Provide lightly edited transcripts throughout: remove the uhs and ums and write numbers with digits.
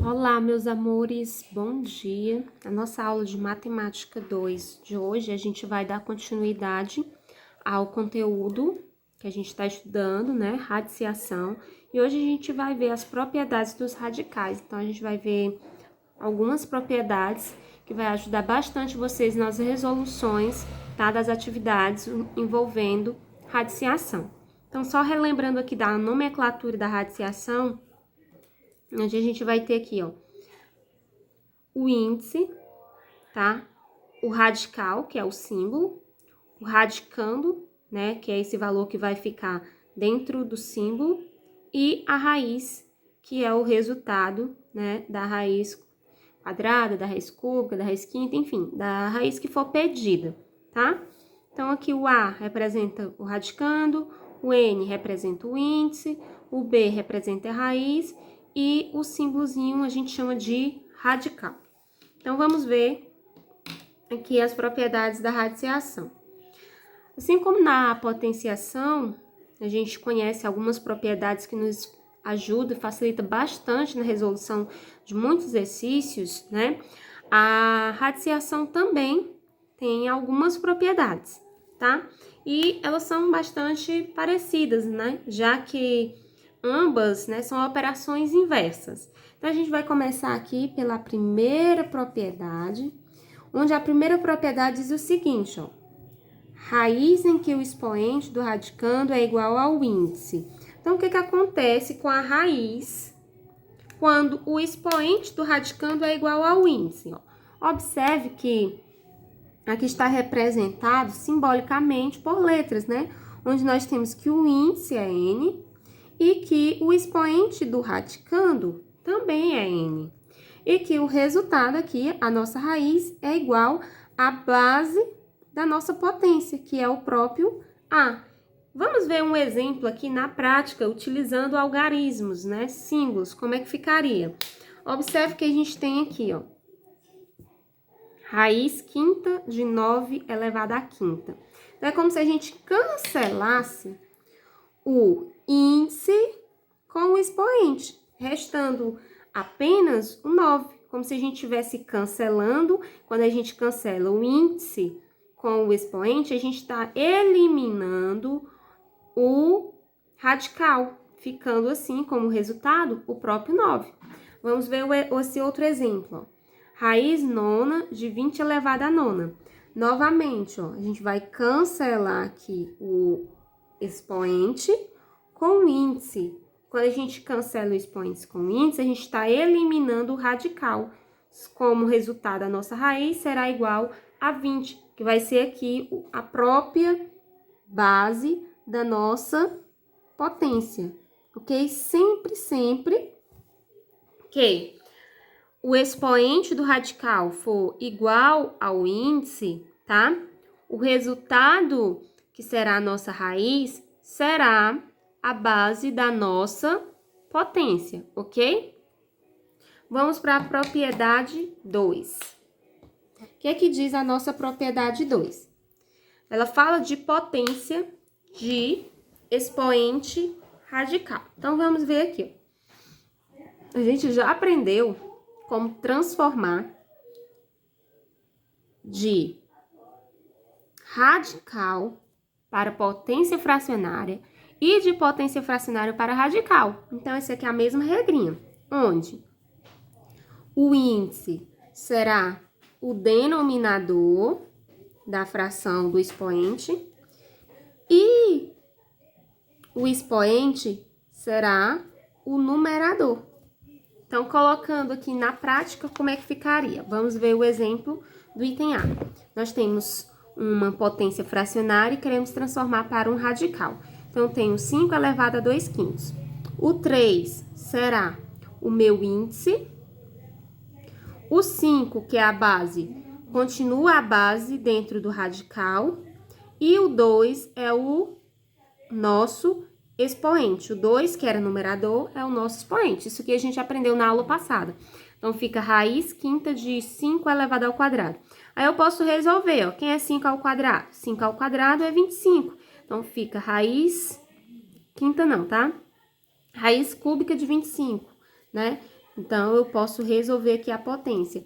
Olá, meus amores, bom dia. A nossa aula de Matemática 2 de hoje, a gente vai dar continuidade ao conteúdo que a gente está estudando, né? Radiciação. E hoje a gente vai ver as propriedades dos radicais. Então, a gente vai ver algumas propriedades que vai ajudar bastante vocês nas resoluções, tá? Das atividades envolvendo radiciação. Então, só relembrando aqui da nomenclatura da radiciação, onde a gente vai ter aqui, ó, o índice, tá? O radical, que é o símbolo, o radicando, né, que é esse valor que vai ficar dentro do símbolo, e a raiz, que é o resultado, né, da raiz quadrada, da raiz cúbica, da raiz quinta, enfim, da raiz que for pedida, tá? Então, aqui o A representa o radicando, o N representa o índice, o B representa a raiz e o símbolozinho a gente chama de radical. Então, vamos ver aqui as propriedades da radiciação. Assim como na potenciação, a gente conhece algumas propriedades que nos ajudam e facilita bastante na resolução de muitos exercícios, né? A radiciação também tem algumas propriedades, tá? E elas são bastante parecidas, né? Já que ambas, né, são operações inversas. Então, a gente vai começar aqui pela primeira propriedade, onde a primeira propriedade diz o seguinte, ó. Raiz em que o expoente do radicando é igual ao índice. Então, o que acontece com a raiz quando o expoente do radicando é igual ao índice? Ó. Observe que aqui está representado simbolicamente por letras, né? Onde nós temos que o índice é N e que o expoente do radicando também é N. E que o resultado aqui, a nossa raiz, é igual à base da nossa potência, que é o próprio A. Vamos ver um exemplo aqui na prática, utilizando algarismos, né? Símbolos, como é que ficaria? Observe que a gente tem aqui, ó, raiz quinta de 9 elevado à quinta. Então, é como se a gente cancelasse o índice com o expoente, restando apenas o 9, como se a gente estivesse cancelando. Quando a gente cancela o índice com o expoente, a gente está eliminando o radical, ficando assim como resultado o próprio 9. Vamos ver esse outro exemplo, ó. Raiz nona de 20 elevado à nona. Novamente, ó, a gente vai cancelar aqui o expoente com o índice. Quando a gente cancela o expoente com o índice, a gente está eliminando o radical. Como resultado, a nossa raiz será igual a 20, que vai ser aqui a própria base da nossa potência, ok? Sempre que o expoente do radical for igual ao índice, tá? O resultado, que será a nossa raiz, será a base da nossa potência, ok? Vamos para a propriedade 2. O que é que diz a nossa propriedade 2? Ela fala de potência de expoente radical. Então, vamos ver aqui. A gente já aprendeu como transformar de radical para potência fracionária e de potência fracionária para radical. Então, essa aqui é a mesma regrinha, onde o índice será o denominador da fração do expoente e o expoente será o numerador. Então, colocando aqui na prática, como é que ficaria? Vamos ver o exemplo do item A. Nós temos uma potência fracionária e queremos transformar para um radical. Então, eu tenho 5 elevado a 2 quintos. O 3 será o meu índice. O 5, que é a base, continua a base dentro do radical. E o 2 é o nosso expoente. O 2, que era numerador, é o nosso expoente. Isso que a gente aprendeu na aula passada. Então, fica raiz quinta de 5 elevado ao quadrado. Aí, eu posso resolver, ó. Quem é 5 ao quadrado? 5 ao quadrado é 25. Então, fica raiz quinta não, tá? Raiz cúbica de 25, né? Então, eu posso resolver aqui a potência.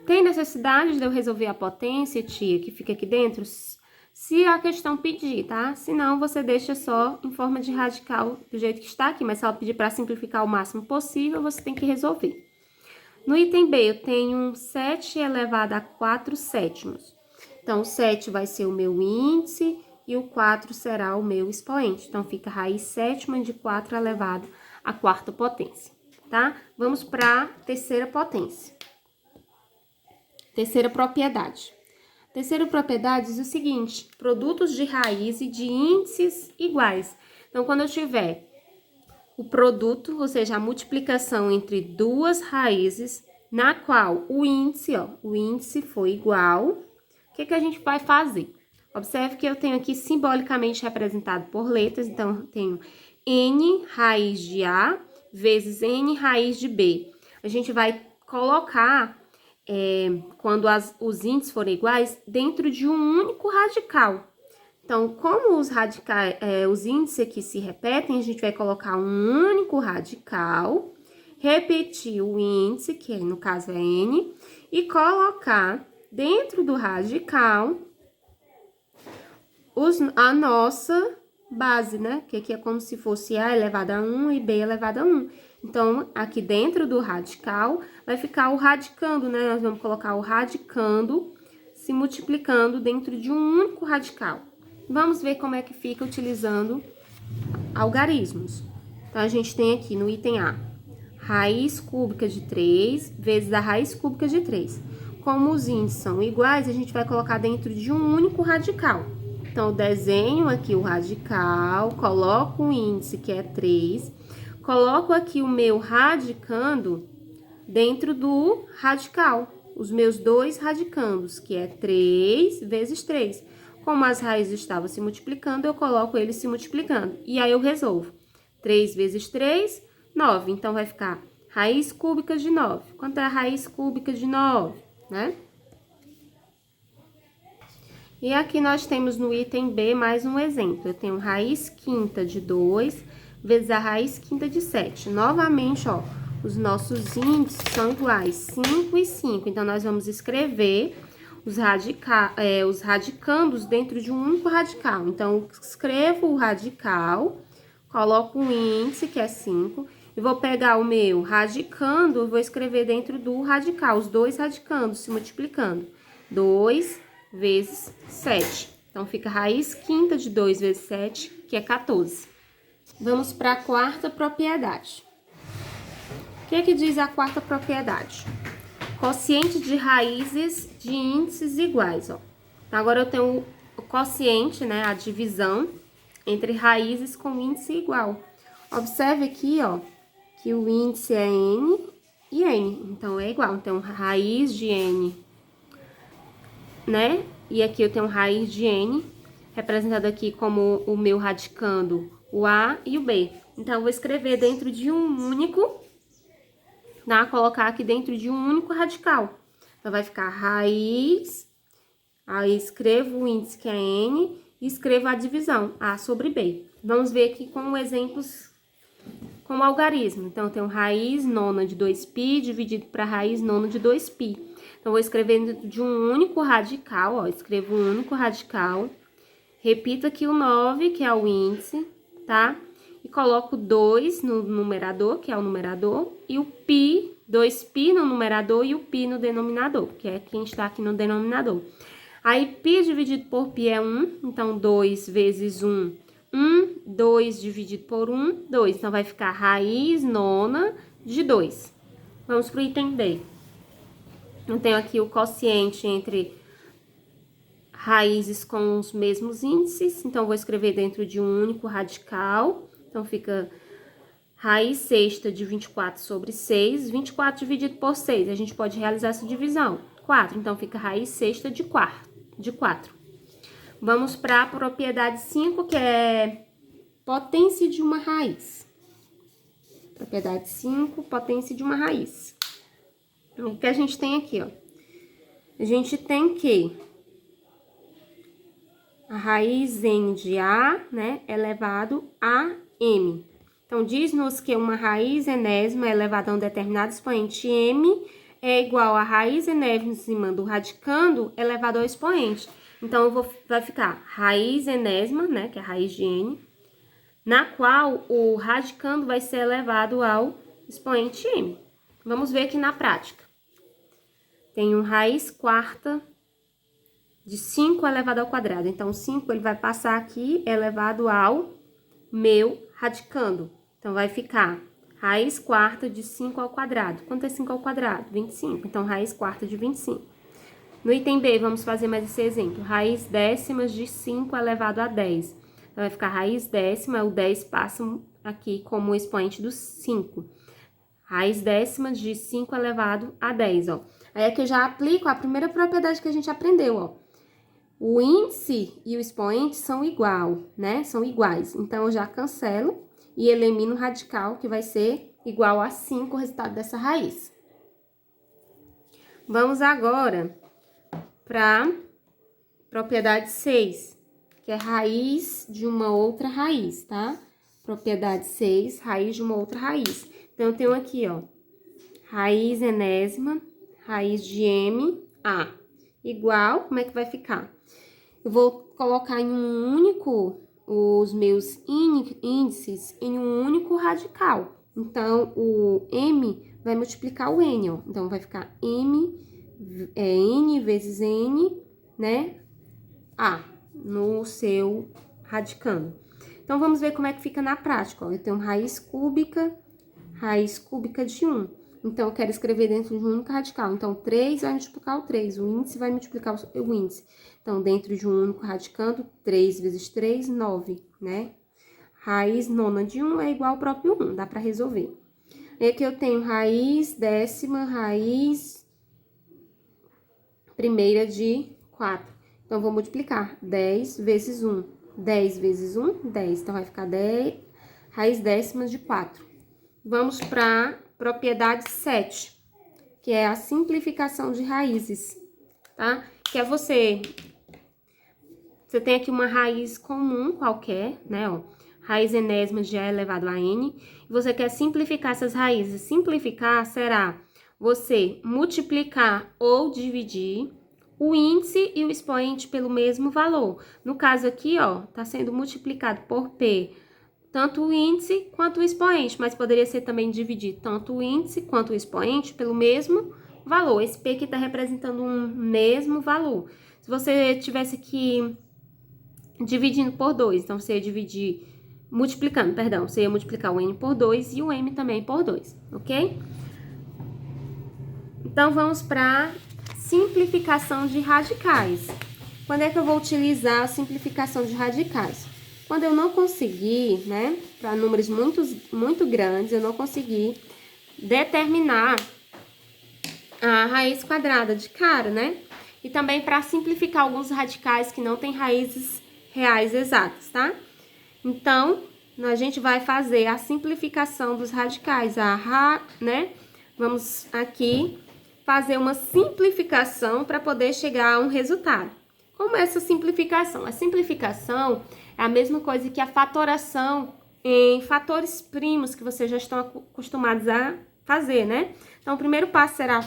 Tem necessidade de eu resolver a potência, tia, que fica aqui dentro? Se a questão pedir, tá? Se não, você deixa só em forma de radical do jeito que está aqui. Mas se ela pedir para simplificar o máximo possível, você tem que resolver. No item B, eu tenho 7 elevado a 4 sétimos. Então, o 7 vai ser o meu índice e o 4 será o meu expoente. Então, fica raiz sétima de 4 elevado à quarta potência, tá? Vamos para a terceira potência. Terceira propriedade. Terceira propriedade diz o seguinte: produtos de raiz e de índices iguais. Então, quando eu tiver o produto, ou seja, a multiplicação entre duas raízes, na qual o índice foi igual, o que a gente vai fazer? Observe que eu tenho aqui simbolicamente representado por letras, então eu tenho n raiz de A vezes n raiz de B. A gente vai colocar, quando os índices forem iguais, dentro de um único radical. Então, como os índices aqui se repetem, a gente vai colocar um único radical, repetir o índice, que no caso é n, e colocar dentro do radical a nossa base, né? Que aqui é como se fosse A elevado a 1 e B elevado a 1. Então, aqui dentro do radical vai ficar o radicando, né? Nós vamos colocar o radicando se multiplicando dentro de um único radical. Vamos ver como é que fica utilizando algarismos. Então, a gente tem aqui no item A, raiz cúbica de 3 vezes a raiz cúbica de 3. Como os índices são iguais, a gente vai colocar dentro de um único radical. Então, eu desenho aqui o radical, coloco o índice, que é 3, coloco aqui o meu radicando dentro do radical, os meus dois radicandos, que é 3 vezes 3. Como as raízes estavam se multiplicando, eu coloco eles se multiplicando. E aí eu resolvo. 3 vezes 3, 9. Então, vai ficar raiz cúbica de 9. Quanto é a raiz cúbica de 9, né? E aqui nós temos no item B mais um exemplo. Eu tenho raiz quinta de 2 vezes a raiz quinta de 7. Novamente, ó, os nossos índices são iguais, 5 e 5. Então, nós vamos escrever os radicandos dentro de um único radical. Então, eu escrevo o radical, coloco o índice, que é 5, e vou pegar o meu radicando e vou escrever dentro do radical, os dois radicandos se multiplicando. 2 vezes 7. Então, fica raiz quinta de 2 vezes 7, que é 14. Vamos para a quarta propriedade. O que é que diz a quarta propriedade? Quociente de raízes de índices iguais, ó. Agora, eu tenho o quociente, né, a divisão entre raízes com índice igual. Observe aqui, ó, que o índice é n e n, então é igual. Então, raiz de n, né? E aqui eu tenho raiz de n, representado aqui como o meu radicando, o A e o B. Então, eu vou escrever dentro de um único, tá? Colocar aqui dentro de um único radical. Então, vai ficar raiz, aí escrevo o índice, que é n, e escrevo a divisão, A sobre B. Vamos ver aqui com exemplos com algarismo. Então, eu tenho raiz nona de 2π dividido para raiz nona de 2π. Então, vou escrever dentro de um único radical, ó, escrevo um único radical, repito aqui o 9, que é o índice, tá? E coloco 2 no numerador, que é o numerador, e o π, 2π no numerador e o π no denominador, que é quem está aqui no denominador. Aí, π dividido por π é 1, então 2 vezes 1, 1, 2 dividido por 1, 2. Então, vai ficar raiz nona de 2. Vamos para o item D. Eu tenho aqui o quociente entre raízes com os mesmos índices, então, vou escrever dentro de um único radical. Então, fica raiz sexta de 24 sobre 6, 24 dividido por 6, a gente pode realizar essa divisão. 4, então, fica raiz sexta de 4. Vamos para a propriedade 5, que é potência de uma raiz. Propriedade 5, potência de uma raiz. O que a gente tem aqui, ó? A gente tem que a raiz n de A, né, elevado a m. Então, diz-nos que uma raiz enésima elevada a um determinado expoente m é igual a raiz enésima do radicando elevado ao expoente. Então, vai ficar raiz enésima, né, que é a raiz de n, na qual o radicando vai ser elevado ao expoente m. Vamos ver aqui na prática. Tenho raiz quarta de 5 elevado ao quadrado. Então, 5 ele vai passar aqui elevado ao meu radicando. Então, vai ficar raiz quarta de 5 ao quadrado. Quanto é 5 ao quadrado? 25. Então, raiz quarta de 25. No item B, vamos fazer mais esse exemplo. Raiz décimas de 5 elevado a 10. Então, vai ficar raiz décima, o 10 passa aqui como expoente do 5. Raiz décima de 5 elevado a 10, ó. Aí é que eu já aplico a primeira propriedade que a gente aprendeu, ó. O índice e o expoente são né? São iguais. Então, eu já cancelo e elimino o radical, que vai ser igual a 5, o resultado dessa raiz. Vamos agora para propriedade 6, que é raiz de uma outra raiz, tá? Propriedade 6, raiz de uma outra raiz. Então, eu tenho aqui, ó, raiz enésima, raiz de m, a, igual, como é que vai ficar? Eu vou colocar em um único, os meus índices em um único radical. Então, o m vai multiplicar o n, ó. Então, vai ficar n vezes n, né, a, no seu radicando. Então, vamos ver como é que fica na prática, ó. Eu tenho raiz cúbica de 1. Então, eu quero escrever dentro de um único radical. Então, 3 vai multiplicar o 3, o índice vai multiplicar o índice. Então, dentro de um único radicando, 3 vezes 3, 9, né? Raiz nona de 1 é igual ao próprio 1, dá para resolver. E aqui eu tenho raiz décima, raiz primeira de 4. Então, eu vou multiplicar 10 vezes 1. 10 vezes 1, 10. Então, vai ficar 10, raiz décima de 4. Vamos para propriedade 7, que é a simplificação de raízes, tá? Que é você tem aqui uma raiz comum qualquer, né, ó, raiz enésima de A elevado a N, e você quer simplificar essas raízes. Simplificar será você multiplicar ou dividir o índice e o expoente pelo mesmo valor. No caso aqui, ó, tá sendo multiplicado por P, tanto o índice quanto o expoente, mas poderia ser também dividir tanto o índice quanto o expoente pelo mesmo valor. Esse P aqui está representando um mesmo valor. Se você tivesse aqui dividindo por 2, então você ia dividir, multiplicando, perdão, você ia multiplicar o N por 2 e o M também por 2, ok? Então, vamos para simplificação de radicais. Quando é que eu vou utilizar a simplificação de radicais? Quando eu não conseguir, né, para números muito grandes, eu não conseguir determinar a raiz quadrada de cara, né? E também para simplificar alguns radicais que não têm raízes reais exatas, tá? Então, a gente vai fazer a simplificação dos radicais, né? Vamos aqui fazer uma simplificação para poder chegar a um resultado. Como é essa simplificação? A simplificação é a mesma coisa que a fatoração em fatores primos que vocês já estão acostumados a fazer, né? Então, o primeiro passo será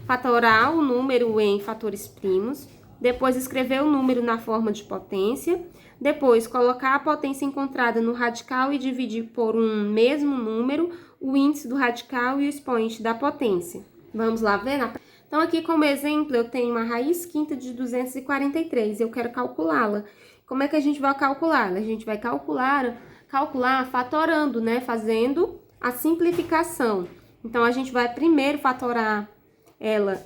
fatorar o número em fatores primos, depois escrever o número na forma de potência, depois colocar a potência encontrada no radical e dividir por um mesmo número o índice do radical e o expoente da potência. Vamos lá ver? Então, aqui como exemplo, eu tenho uma raiz quinta de 243, eu quero calculá-la. Como é que a gente vai calculá-la? A gente vai calcular fatorando, né? Fazendo a simplificação. Então, a gente vai primeiro fatorar ela,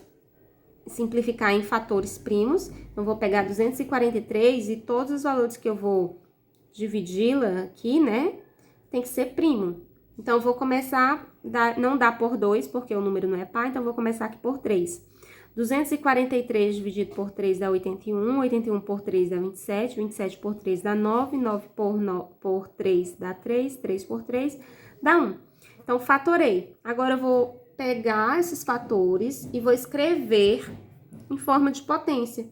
simplificar em fatores primos. Então, vou pegar 243 e todos os valores que eu vou dividi-la aqui, né? Tem que ser primo. Então, vou começar, não dá por 2, porque o número não é par, então vou começar aqui por 3. 243 dividido por 3 dá 81, 81 por 3 dá 27, 27 por 3 dá 9, 9 por 3 dá 3, 3 por 3 dá 1. Então, fatorei. Agora, eu vou pegar esses fatores e vou escrever em forma de potência.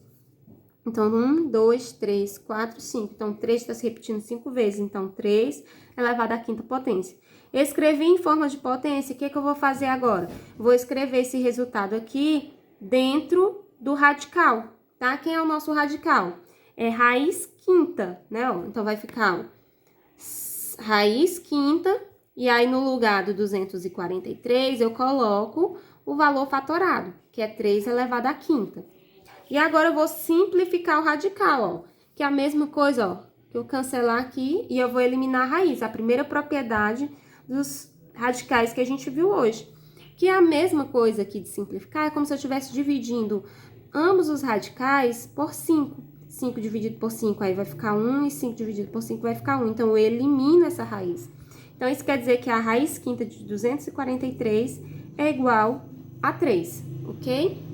Então, 1, 2, 3, 4, 5. Então, 3 está se repetindo 5 vezes. Então, 3 elevado à quinta potência. Escrevi em forma de potência, o que eu vou fazer agora? Vou escrever esse resultado aqui dentro do radical, tá? Quem é o nosso radical? É raiz quinta, né? Ó, então, vai ficar ó, raiz quinta, e aí no lugar do 243, eu coloco o valor fatorado, que é 3 elevado à quinta. E agora eu vou simplificar o radical, ó, que é a mesma coisa, ó, que eu cancelar aqui e eu vou eliminar a raiz, a primeira propriedade dos radicais que a gente viu hoje. Que é a mesma coisa aqui de simplificar, é como se eu estivesse dividindo ambos os radicais por 5. 5 dividido por 5, aí vai ficar 1, e 5 dividido por 5 vai ficar 1. Então, eu elimino essa raiz. Então, isso quer dizer que a raiz quinta de 243 é igual a 3, ok?